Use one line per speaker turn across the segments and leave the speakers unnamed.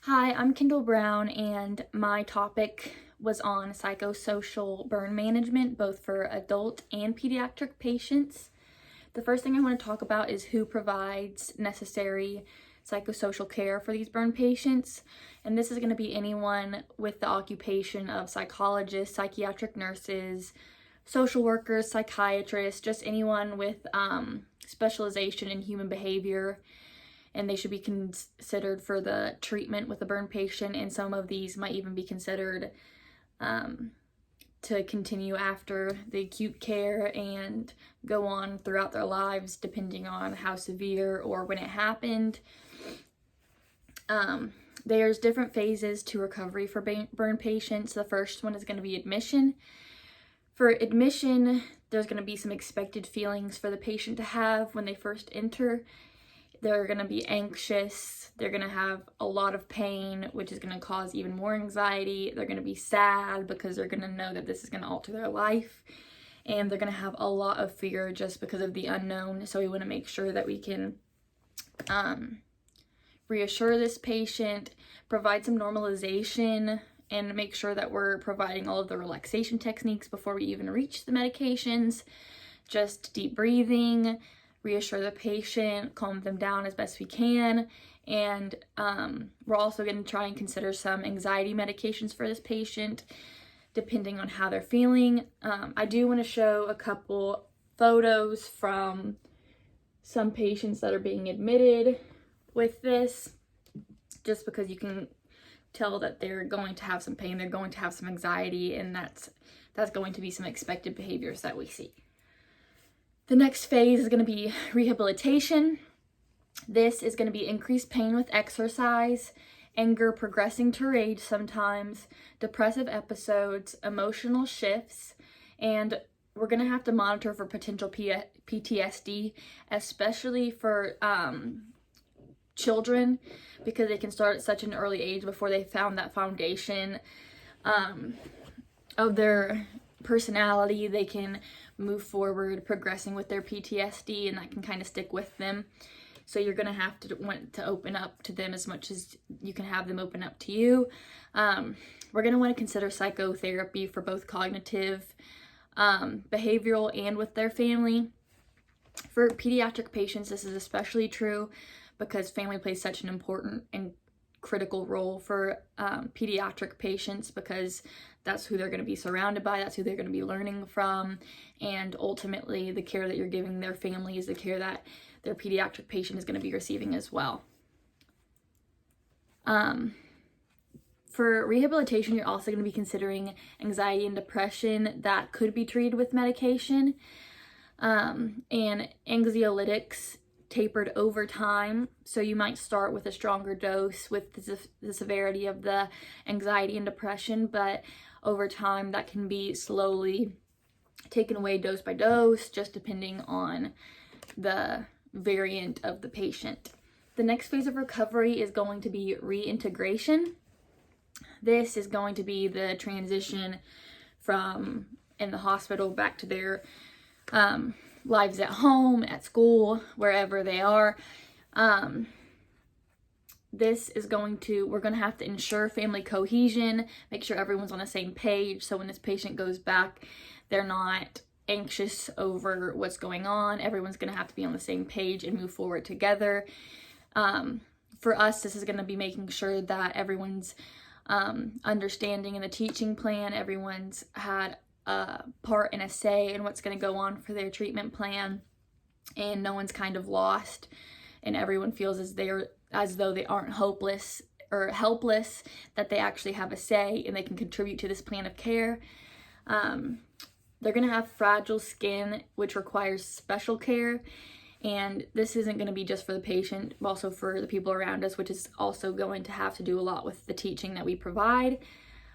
Hi, I'm Kendall Brown, and my topic was on psychosocial burn management, both for adult and pediatric patients. The first thing I want to talk about is who provides necessary psychosocial care for these burn patients. And this is going to be anyone with the occupation of psychologists, psychiatric nurses, social workers, psychiatrists, just anyone with specialization in human behavior, and they should be considered for the treatment with a burn patient, and some of these might even be considered to continue after the acute care and go on throughout their lives depending on how severe or when it happened. There's different phases to recovery for burn patients. The first one is going to be admission. For admission, there's going to be some expected feelings for the patient to have when they first enter. They're going to be anxious, they're going to have a lot of pain, which is going to cause even more anxiety. They're going to be sad because they're going to know that this is going to alter their life, and they're going to have a lot of fear just because of the unknown. So we want to make sure that we can reassure this patient, provide some normalization, and make sure that we're providing all of the relaxation techniques before we even reach the medications. Just deep breathing, reassure the patient, calm them down as best we can, and we're also going to try and consider some anxiety medications for this patient depending on how they're feeling. I do want to show a couple photos from some patients that are being admitted with this, just because you can tell that they're going to have some pain, they're going to have some anxiety, and that's going to be some expected behaviors that we see. The next phase is going to be rehabilitation. This is going to be increased pain with exercise, anger progressing to rage sometimes, depressive episodes, emotional shifts, and we're going to have to monitor for potential PTSD, especially for children, because they can start at such an early age before they found that foundation of their personality. They can move forward progressing with their PTSD, and that can kind of stick with them. So you're going to have to want to open up to them as much as you can have them open up to you. We're going to want to consider psychotherapy for both cognitive, behavioral, and with their family. For pediatric patients, this is especially true because family plays such an important and critical role for pediatric patients, because that's who they're going to be surrounded by, that's who they're going to be learning from, and ultimately the care that you're giving their family is the care that their pediatric patient is going to be receiving as well. For rehabilitation, you're also going to be considering anxiety and depression that could be treated with medication, and anxiolytics tapered over time. So you might start with a stronger dose with the severity of the anxiety and depression, but over time that can be slowly taken away dose by dose, just depending on the variant of the patient. The next phase of recovery is going to be reintegration. This is going to be the transition from in the hospital back to their lives at home, at school, wherever they are. We're going to have to ensure family cohesion, make sure everyone's on the same page, so when this patient goes back, they're not anxious over what's going on. Everyone's going to have to be on the same page and move forward together. For us, this is going to be making sure that everyone's understanding in the teaching plan, everyone's had a part and a say in what's going to go on for their treatment plan, and no one's kind of lost, and everyone feels as though they aren't hopeless or helpless, that they actually have a say and they can contribute to this plan of care. They're going to have fragile skin, which requires special care, and this isn't going to be just for the patient, but also for the people around us, which is also going to have to do a lot with the teaching that we provide.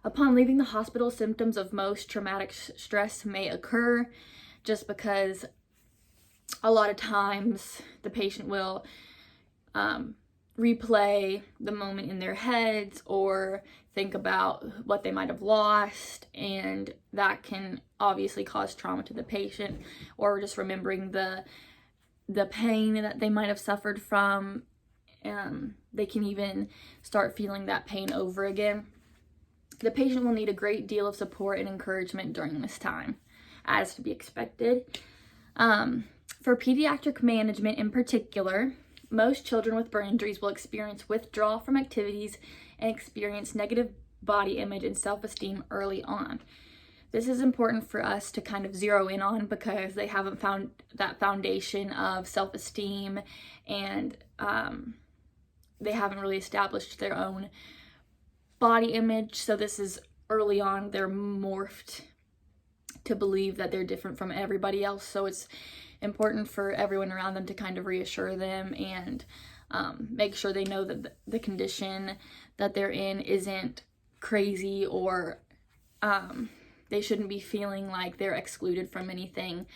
Upon leaving the hospital, symptoms of most traumatic stress may occur, just because a lot of times the patient will replay the moment in their heads or think about what they might have lost, and that can obviously cause trauma to the patient, or just remembering the pain that they might have suffered from they can even start feeling that pain over again. The patient will need a great deal of support and encouragement during this time, as to be expected. For pediatric management in particular, most children with burn injuries will experience withdrawal from activities and experience negative body image and self-esteem early on. This is important for us to kind of zero in on because they haven't found that foundation of self-esteem, and they haven't really established their own body image. So this is early on, they're morphed to believe that they're different from everybody else. So it's important for everyone around them to kind of reassure them and make sure they know that the condition that they're in isn't crazy, or they shouldn't be feeling like they're excluded from anything,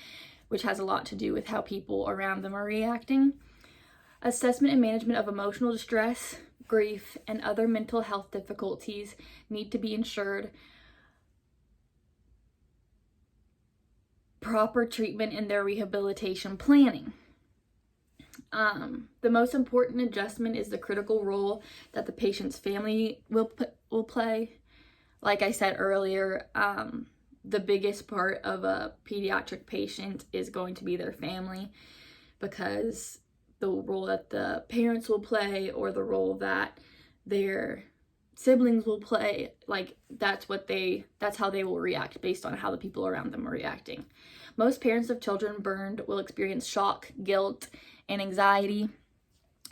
which has a lot to do with how people around them are reacting. Assessment and management of emotional distress, grief, and other mental health difficulties need to be ensured. Proper treatment in their rehabilitation planning. The most important adjustment is the critical role that the patient's family will play. Like I said earlier, the biggest part of a pediatric patient is going to be their family, because the role that the parents will play or the role that their siblings will play, like that's how they will react based on how the people around them are reacting. Most parents of children burned will experience shock, guilt, and anxiety.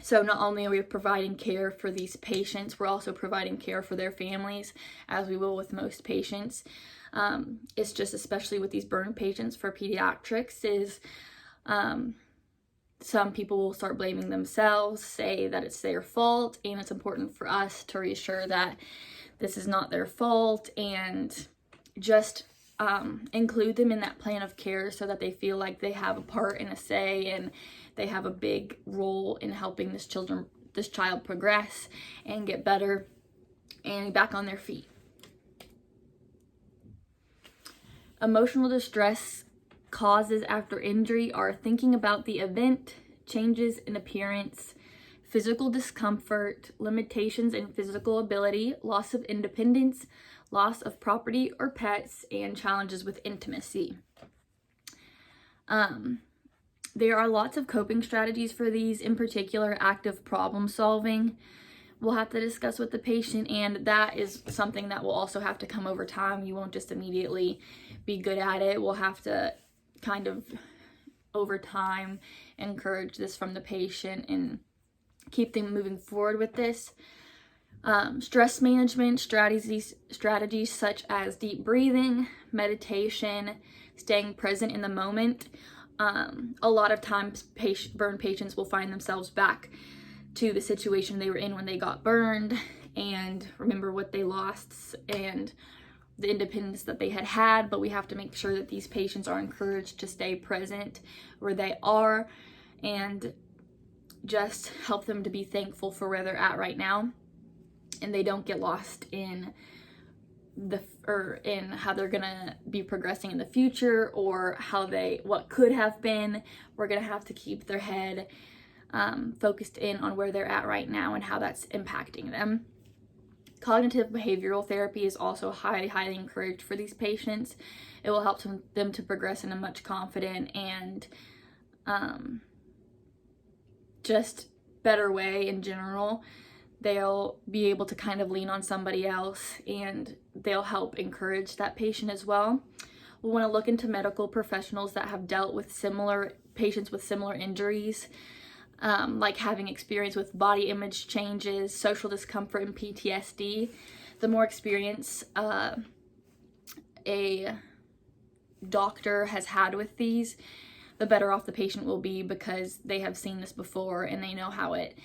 So not only are we providing care for these patients, we're also providing care for their families, as we will with most patients. It's just especially with these burn patients for pediatrics is some people will start blaming themselves, say that it's their fault, and it's important for us to reassure that this is not their fault, and just include them in that plan of care so that they feel like they have a part and a say, and they have a big role in helping this child progress and get better and back on their feet. Emotional distress causes after injury are thinking about the event, changes in appearance, physical discomfort, limitations in physical ability, loss of independence, loss of property or pets, and challenges with intimacy. There are lots of coping strategies for these, in particular active problem solving. We'll have to discuss with the patient, and that is something that will also have to come over time. You won't just immediately be good at it. We'll have to kind of over time encourage this from the patient and keep them moving forward with this. Stress management strategies such as deep breathing, meditation, staying present in the moment. A lot of times burn patients will find themselves back to the situation they were in when they got burned and remember what they lost and the independence that they had, but we have to make sure that these patients are encouraged to stay present where they are and just help them to be thankful for where they're at right now, and they don't get lost in how they're gonna be progressing in the future or what could have been. We're gonna have to keep their head focused in on where they're at right now and how that's impacting them. Cognitive behavioral therapy is also highly encouraged for these patients. It will help them to progress in a much confident and just better way in general. They'll be able to kind of lean on somebody else, and they'll help encourage that patient as well. We'll want to look into medical professionals that have dealt with patients with similar injuries, like having experience with body image changes, social discomfort, and PTSD. The more experience a doctor has had with these, the better off the patient will be, because they have seen this before and they know how it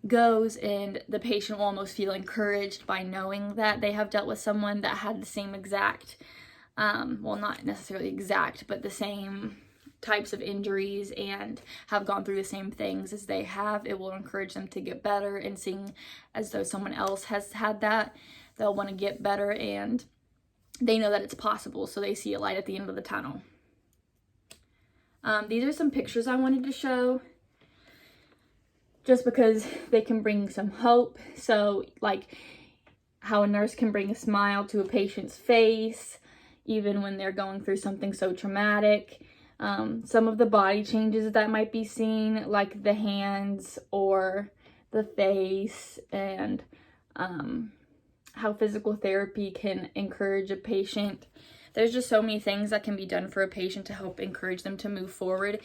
goes, and the patient will almost feel encouraged by knowing that they have dealt with someone that had the same exact, well, not necessarily exact, but the same types of injuries and have gone through the same things as they have. It will encourage them to get better, and seeing as though someone else has had that, they'll want to get better, and they know that it's possible, so they see a light at the end of the tunnel. These are some pictures I wanted to show. just because they can bring some hope. So like how a nurse can bring a smile to a patient's face, even when they're going through something so traumatic. Some of the body changes that might be seen, like the hands or the face, and how physical therapy can encourage a patient. There's just so many things that can be done for a patient to help encourage them to move forward.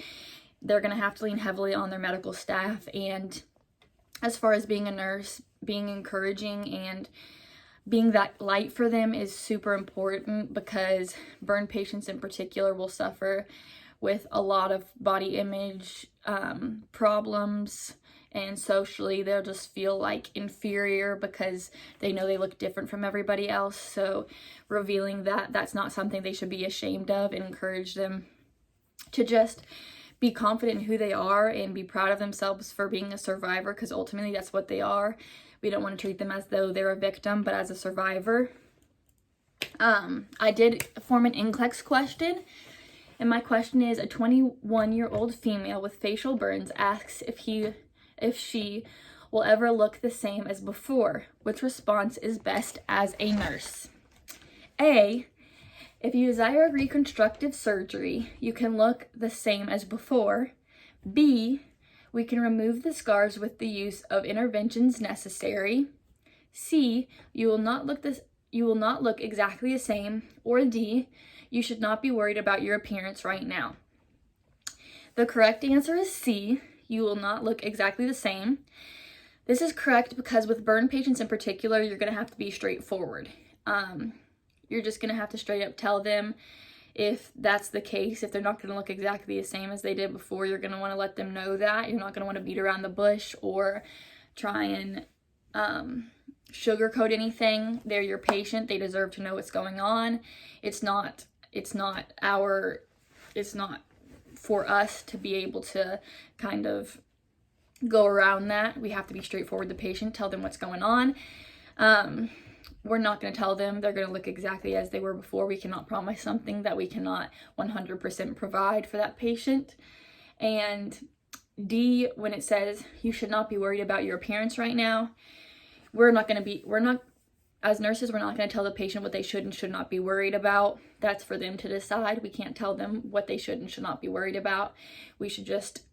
They're going to have to lean heavily on their medical staff, and as far as being a nurse, being encouraging and being that light for them is super important, because burn patients in particular will suffer with a lot of body image problems, and socially they'll just feel like inferior because they know they look different from everybody else. So revealing that that's not something they should be ashamed of, and encourage them to just be confident in who they are and be proud of themselves for being a survivor, because ultimately that's what they are. We don't want to treat them as though they're a victim, but as a survivor. I did form an NCLEX question, and my question is: a 21-year-old female with facial burns asks if she will ever look the same as before. Which response is best as a nurse? A, if you desire reconstructive surgery, you can look the same as before. B, we can remove the scars with the use of interventions necessary. C, you will not look exactly the same. Or D, you should not be worried about your appearance right now. The correct answer is C, you will not look exactly the same. This is correct because with burn patients in particular, you're going to have to be straightforward. You're just going to have to straight up tell them if that's the case. If they're not going to look exactly the same as they did before, you're going to want to let them know that. You're not going to want to beat around the bush or try and sugarcoat anything. They're your patient. They deserve to know what's going on. It's not for us to be able to kind of go around that. We have to be straightforward with the patient, tell them what's going on. We're not going to tell them they're going to look exactly as they were before. We cannot promise something that we cannot 100% provide for that patient. And D, when it says you should not be worried about your appearance right now, as nurses, we're not going to tell the patient what they should and should not be worried about. That's for them to decide. We can't tell them what they should and should not be worried about. We should just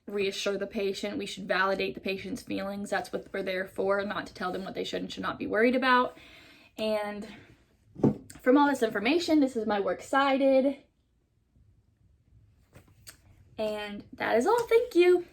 reassure the patient. We should validate the patient's feelings. That's what we're there for, not to tell them what they should and should not be worried about. And from all this information, this is my works cited. And that is all. Thank you.